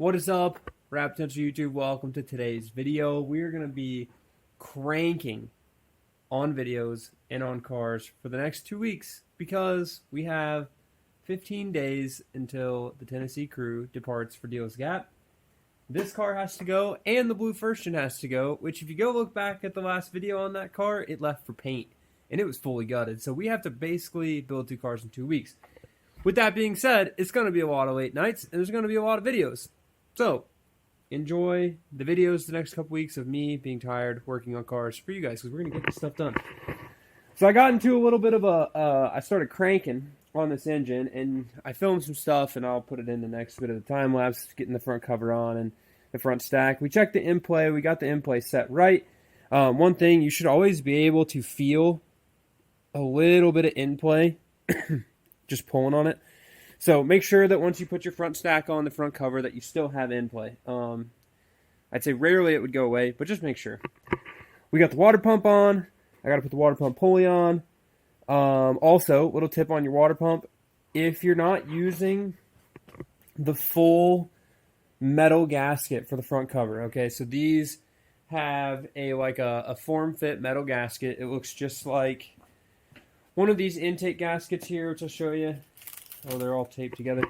What is up, Rap Potential YouTube? Welcome to today's video. We're going to be cranking on videos and on cars for the next 2 weeks because we have 15 days until the Tennessee crew departs for Deals Gap. This car has to go and the blue first gen has to go, which if you go look back at the last video on that car, it left for paint and it was fully gutted. So we have to basically build 2 cars in 2 weeks. With that being said, it's going to be a lot of late nights and there's going to be a lot of videos. So, enjoy the videos the next couple weeks of me being tired, working on cars for you guys, because we're going to get this stuff done. So I got into a little bit of I started cranking on this engine, and I filmed some stuff, and I'll put it in the next bit of the time-lapse, getting the front cover on and the front stack. We checked the in-play. We got the in-play set right. One thing, you should always be able to feel a little bit of in-play, just pulling on it. So make sure that once you put your front stack on the front cover that you still have in play. I'd say rarely it would go away, but just make sure. We got the water pump on. I got to put the water pump pulley on. Also, little tip on your water pump. If you're not using the full metal gasket for the front cover, okay, so these have a form-fit metal gasket. It looks just like one of these intake gaskets here, which I'll show you. Oh, they're all taped together.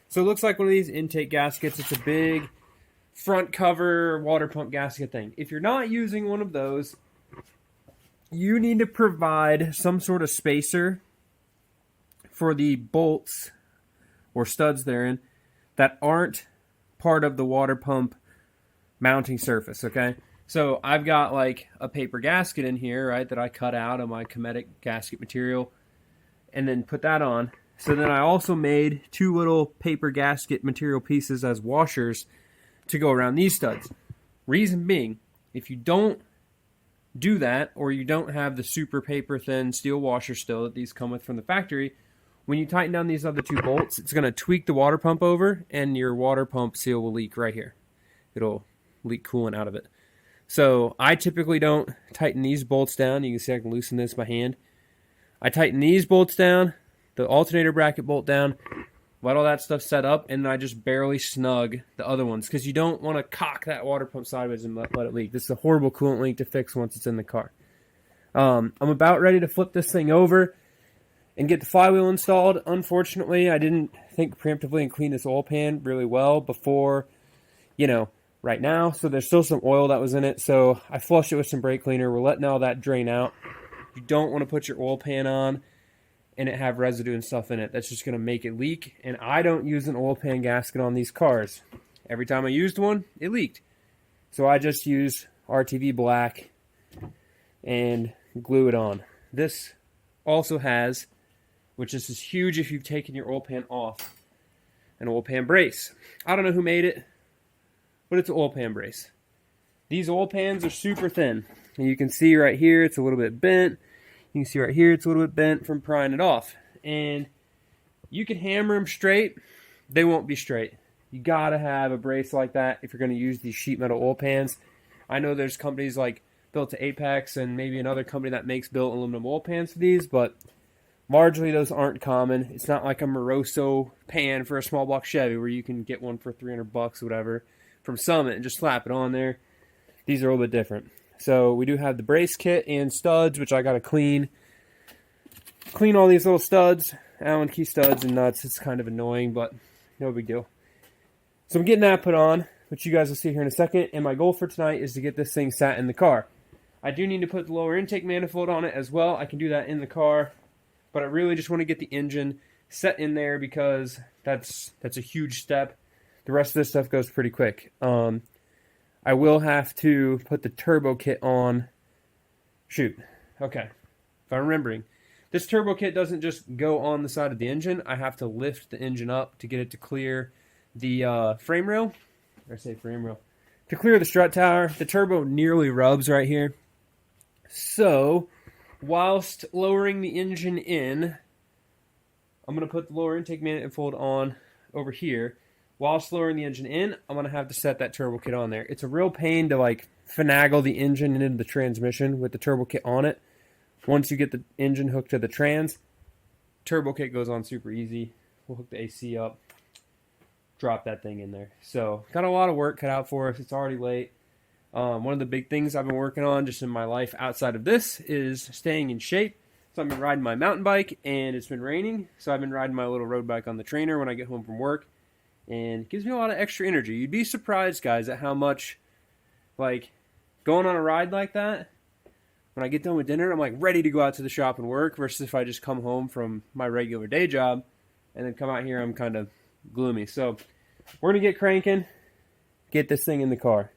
So it looks like one of these intake gaskets. It's a big front cover water pump gasket thing. If you're not using one of those, you need to provide some sort of spacer for the bolts or studs therein that aren't part of the water pump mounting surface, okay? So I've got like a paper gasket in here, right, that I cut out of my Cometic gasket material and then put that on. So then I also made 2 little paper gasket material pieces as washers to go around these studs. Reason being, if you don't do that, or you don't have the super paper thin steel washer still that these come with from the factory, when you tighten down these other 2 bolts, it's going to tweak the water pump over and your water pump seal will leak right here. It'll leak coolant out of it. So I typically don't tighten these bolts down. You can see I can loosen this by hand. I tighten these bolts down, the alternator bracket bolt down, let all that stuff set up, and then I just barely snug the other ones because you don't want to cock that water pump sideways and let it leak. This is a horrible coolant leak to fix once it's in the car. I'm about ready to flip this thing over and get the flywheel installed. Unfortunately, I didn't think preemptively and clean this oil pan really well before, right now. So there's still some oil that was in it. So I flushed it with some brake cleaner. We're letting all that drain out. You don't want to put your oil pan on and it have residue and stuff in it. That's just going to make it leak. And I don't use an oil pan gasket on these cars. Every time I used one, it leaked. So I just use RTV black and glue it on. This also has, which is huge if you've taken your oil pan off, an oil pan brace. I don't know who made it, but it's an oil pan brace. These oil pans are super thin. And you can see right here, it's a little bit bent. You can see right here, it's a little bit bent from prying it off. And you can hammer them straight. They won't be straight. You got to have a brace like that if you're going to use these sheet metal oil pans. I know there's companies like Built to Apex and maybe another company that makes built aluminum oil pans for these, but largely those aren't common. It's not like a Moroso pan for a small block Chevy where you can get one for $300 or whatever from Summit and just slap it on there. These are a little bit different. So we do have the brace kit and studs, which I got to clean all these little studs, Allen key studs and nuts. It's kind of annoying, but no big deal. So I'm getting that put on, which you guys will see here in a second. And my goal for tonight is to get this thing sat in the car. I do need to put the lower intake manifold on it as well. I can do that in the car, but I really just want to get the engine set in there because that's a huge step. The rest of this stuff goes pretty quick. I will have to put the turbo kit on. Shoot. Okay. If I'm remembering. This turbo kit doesn't just go on the side of the engine. I have to lift the engine up to get it to clear the frame rail. Or say frame rail. To clear the strut tower. The turbo nearly rubs right here. So, whilst lowering the engine in, I'm going to put the lower intake manifold on over here. Whilst lowering the engine in, I'm going to have to set that turbo kit on there. It's a real pain to finagle the engine into the transmission with the turbo kit on it. Once you get the engine hooked to the trans, turbo kit goes on super easy. We'll hook the AC up. drop that thing in there. So got a lot of work cut out for us. It's already late. One of the big things I've been working on just in my life outside of this is staying in shape. So I've been riding my mountain bike, and it's been raining, so I've been riding my little road bike on the trainer when I get home from work, and it gives me a lot of extra energy. You'd be surprised, guys, at how much, like, going on a ride like that, when I get done with dinner, I'm like ready to go out to the shop and work, versus if I just come home from my regular day job and then come out here, I'm kind of gloomy. So we're going to get cranking, get this thing in the car.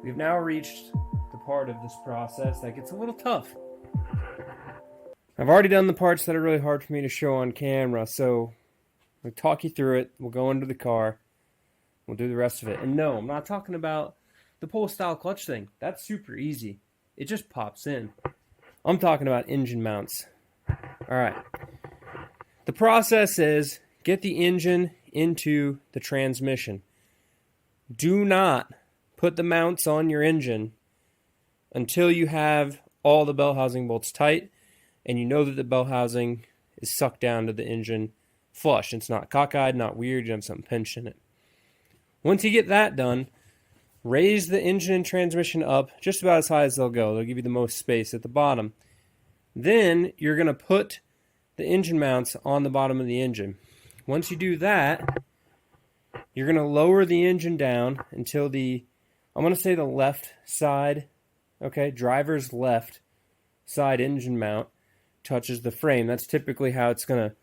We've now reached the part of this process that gets a little tough. I've already done the parts that are really hard for me to show on camera, so I'll talk you through it. We'll go into the car. We'll do the rest of it. And no, I'm not talking about the pull style clutch thing. That's super easy. It just pops in. I'm talking about engine mounts. Alright. The process is get the engine into the transmission. Do not put the mounts on your engine until you have all the bell housing bolts tight and you know that the bell housing is sucked down to the engine flush. It's not cockeyed, not weird, you have something pinched in it. Once you get that done, raise the engine and transmission up just about as high as they'll go. They'll give you the most space at the bottom. Then you're going to put the engine mounts on the bottom of the engine. Once you do that, you're going to lower the engine down until I'm going to say the left side, okay, driver's left side engine mount touches the frame. That's typically how it's going to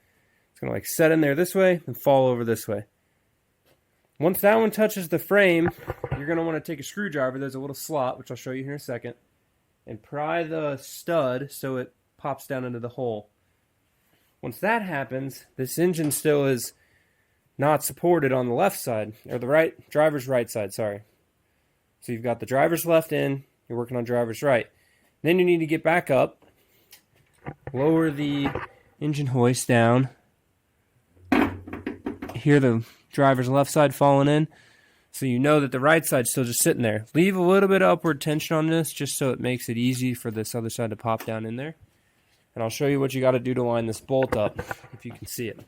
like set in there this way and fall over this way. Once that one touches the frame, you're going to want to take a screwdriver. There's a little slot, which I'll show you here in a second, and pry the stud so it pops down into the hole. Once that happens, this engine still is not supported on the left side, or the driver's right side, sorry. So you've got the driver's left in, you're working on driver's right. Then you need to get back up, lower the engine hoist down, hear the driver's left side falling in, so you know that the right side's still just sitting there. Leave a little bit of upward tension on this just so it makes it easy for this other side to pop down in there. And I'll show you what you got to do to line this bolt up, if you can see it.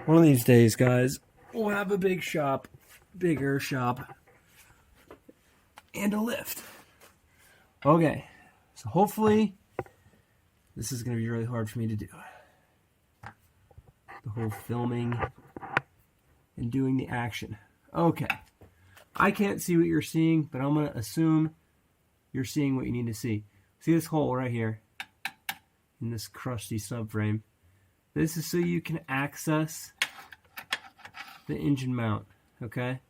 One of these days, guys, we'll have a big shop, bigger shop, and a lift. Okay, so hopefully this is going to be really hard for me to do. The whole filming and doing the action. Okay, I can't see what you're seeing, but I'm going to assume you're seeing what you need to see. See this hole right here in this crusty subframe? This is so you can access the engine mount, okay,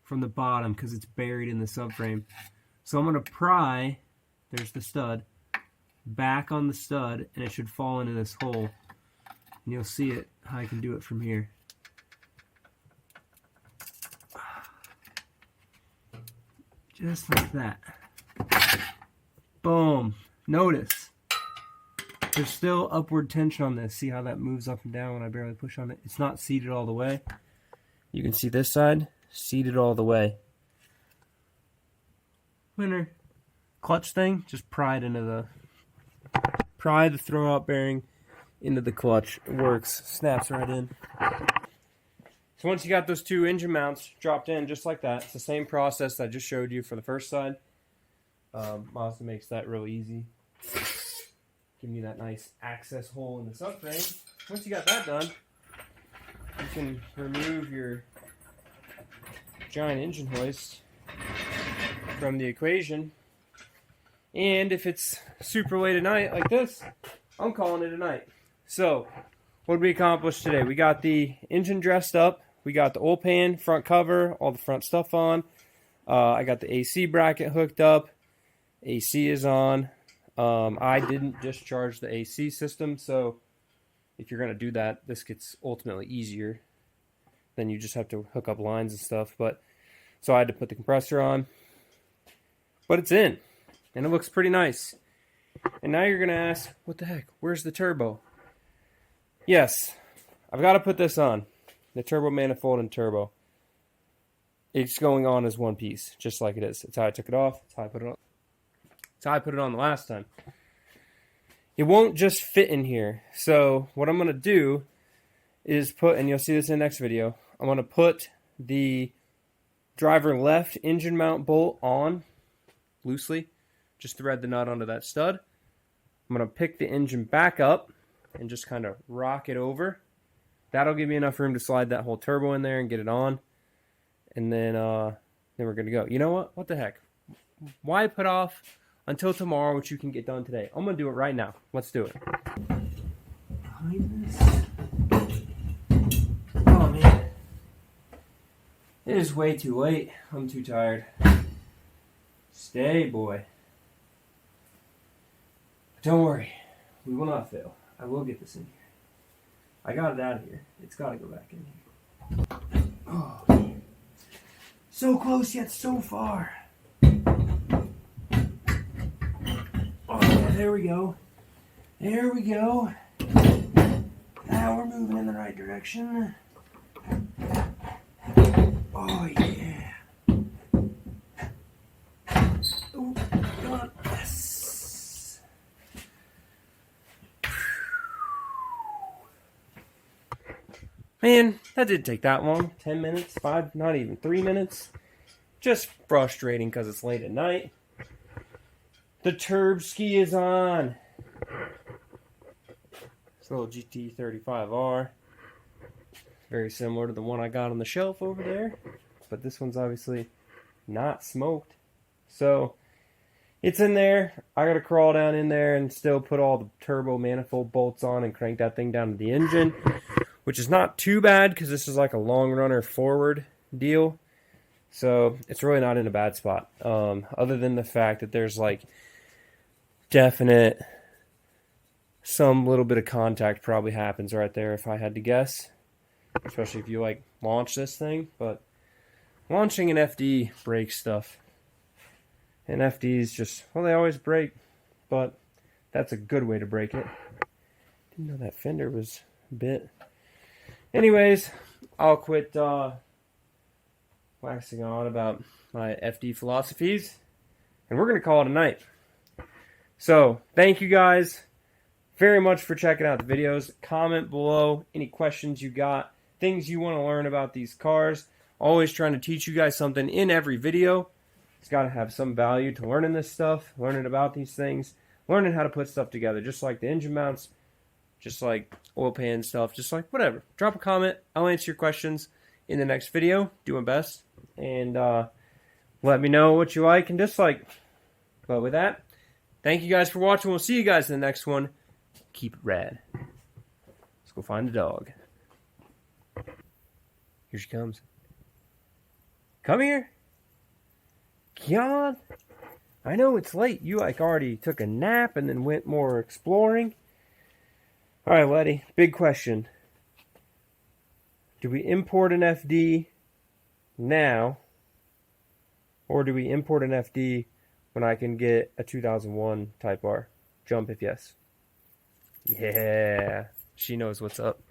from the bottom because it's buried in the subframe. So I'm going to pry, there's the stud, back on the stud, and it should fall into this hole. And you'll see it, how I can do it from here. Just like that. Boom. Notice, there's still upward tension on this. See how that moves up and down when I barely push on it? It's not seated all the way. You can see this side, seated all the way. Winner. Clutch thing, just pry the throw-out bearing into the clutch. It works, snaps right in. So once you got those two engine mounts dropped in just like that, it's the same process that I just showed you for the first side. Mazda makes that real easy. Giving you that nice access hole in the subframe. Once you got that done, you can remove your giant engine hoist from the equation. And if it's super late at night like this, I'm calling it a night. So, what did we accomplish today? We got the engine dressed up. We got the oil pan, front cover, all the front stuff on. I got the AC bracket hooked up. AC is on. I didn't discharge the AC system, so if you're going to do that, this gets ultimately easier. Then you just have to hook up lines and stuff. But so I had to put the compressor on. But it's in, and it looks pretty nice. And now you're going to ask, what the heck? Where's the turbo? Yes, I've got to put this on. The turbo manifold and turbo. It's going on as one piece, just like it is. It's how I took it off. It's how I put it on. It's how I put it on the last time. It won't just fit in here. So what I'm going to do is put, and you'll see this in the next video, I'm going to put the driver left engine mount bolt on loosely. Just thread the nut onto that stud. I'm going to pick the engine back up and just kind of rock it over. That'll give me enough room to slide that whole turbo in there and get it on. And then we're going to go. You know what? What the heck? Why put off until tomorrow, which you can get done today? I'm going to do it right now. Let's do it. Behind this. Oh, man. It is way too late. I'm too tired. Stay, boy. Don't worry. We will not fail. I will get this in here. I got it out of here. It's got to go back in here. Oh, man. So close yet so far. Oh, yeah, there we go. There we go. Now we're moving in the right direction. Oh, yeah. Oh, come on. Yes. Man, that didn't take that long. 10 minutes, 5, not even 3 minutes. Just frustrating because it's late at night. The turb ski is on. It's a little GT35R. Very similar to the one I got on the shelf over there. But this one's obviously not smoked. So, it's in there. I gotta crawl down in there and still put all the turbo manifold bolts on and crank that thing down to the engine. Which is not too bad because this is like a long runner forward deal. So it's really not in a bad spot. Other than the fact that there's like definite, some little bit of contact probably happens right there if I had to guess. Especially if you like launch this thing. But launching an FD breaks stuff. And FDs just, well, they always break. But that's a good way to break it. Didn't know that fender was a bit. Anyways, I'll quit waxing on about my FD philosophies, and we're going to call it a night. So, thank you guys very much for checking out the videos. Comment below any questions you got, things you want to learn about these cars. Always trying to teach you guys something in every video. It's got to have some value to learning this stuff, learning about these things, learning how to put stuff together, just like the engine mounts, just like oil pan stuff, just like whatever. Drop a comment. I'll answer your questions in the next video. Do my best. And let me know what you like and dislike. But with that, thank you guys for watching. We'll see you guys in the next one. Keep it rad. Let's go find the dog. Here she comes. Come here. Come on. I know it's late. You like already took a nap and then went more exploring. Alright, Letty, big question. Do we import an FD now, or do we import an FD when I can get a 2001 Type R? Jump if yes. Yeah, she knows what's up.